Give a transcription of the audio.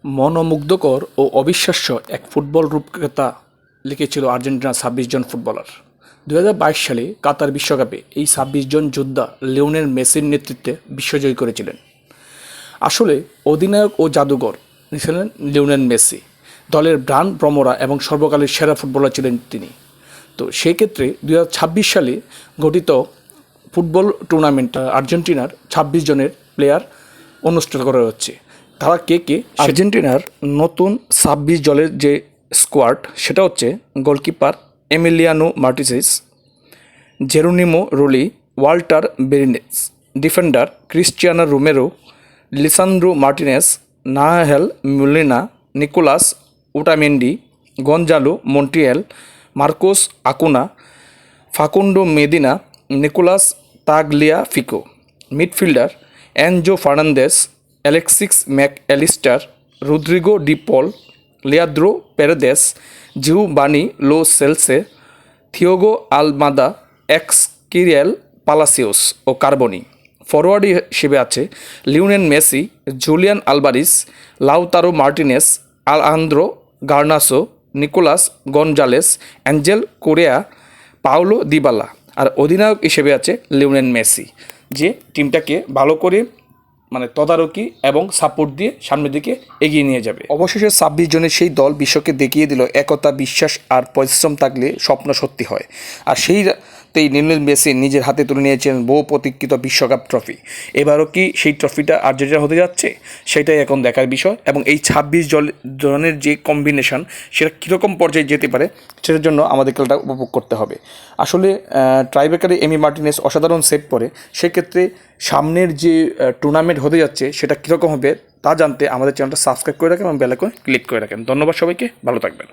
মনোমুগ্ধকর ও অবিশ্বাস্য এক ফুটবল রূপকথা লিখেছিল আর্জেন্টিনার ২৬ জন ফুটবলার। ২০২২ সালে কাতার বিশ্বকাপে এই ২৬ জন যোদ্ধা লিওনেল মেসির নেতৃত্বে বিশ্বজয়ী করেছিলেন। আসলে অধিনায়ক ও জাদুঘর ছিলেন লিওনেল মেসি। দলের ব্রান্ড ভ্রমরা এবং সর্বকালের সেরা ফুটবলার ছিলেন তিনি। তো সেই ক্ষেত্রে ২০২৬ সালে গঠিত ফুটবল টুর্নামেন্ট আর্জেন্টিনার ২৬ জনের প্লেয়ার অনুষ্ঠিত করা হচ্ছে। তারা কে কে? আর্জেন্টিনার নতুন ২৬ দলের যে স্কোয়াড সেটা হচ্ছে goalkeeper Emiliano Martinez, Geronimo Rulli, Walter Benitez, defender Cristiano Romero, Lisandro Martinez, Nahuel Molina, Nicolas Otamendi, Gonzalo Montiel, Marcos Acuna, Facundo Medina, Nicolas Tagliafico. Midfielder Enzo Fernandez, Alexis Mac Allister, Rodrigo De Paul, Leandro Paredes, Giovani Lo Celso, Thiago Almada, কিরিয়াল Palacios ও Carboni. Forward হিসেবে আছে Lionel Messi, Julian Alvarez, Lautaro Martinez, Alejandro Garnacho, Nicolas Gonzalez, Angel Correa, Paulo Dybala. আর অধিনায়ক হিসেবে আছে Lionel Messi, যে টিমটাকে ভালো করে তদারকি এবং সাপোর্ট দিয়ে সামনের দিকে এগিয়ে নিয়ে যাবে। অবশেষে ২৬ জনের সেই দল বিশ্বকে দেখিয়ে দিল একতা, বিশ্বাস আর পরিশ্রম থাকলে স্বপ্ন সত্যি হয়। আর সেইতেই লিওনেল মেসি নিজের হাতে তুলে নিয়েছেন বহু প্রতীক্ষিত বিশ্বকাপ ট্রফি। এবারও কি সেই ট্রফিটা আর্জেন্টিনা হতে যাচ্ছে, সেটাই এখন দেখার বিষয়। এবং এই ২৬ জনের যে কম্বিনেশন সেটা কীরকম পর্যায়ে যেতে পারে সেটার জন্য আমাদের খেলাটা উপভোগ করতে হবে। আসলে ট্রাইব্রেকারে এমি মার্টিনেজ অসাধারণ সেভ করে। সেক্ষেত্রে সামনের যে টুর্নামেন্ট হতে যাচ্ছে সেটা কীরকম হবে তা জানতে আমাদের চ্যানেলটা সাবস্ক্রাইব করে রাখেন এবং বেল আইকনে ক্লিক করে রাখেন। ধন্যবাদ সবাইকে, ভালো থাকবেন।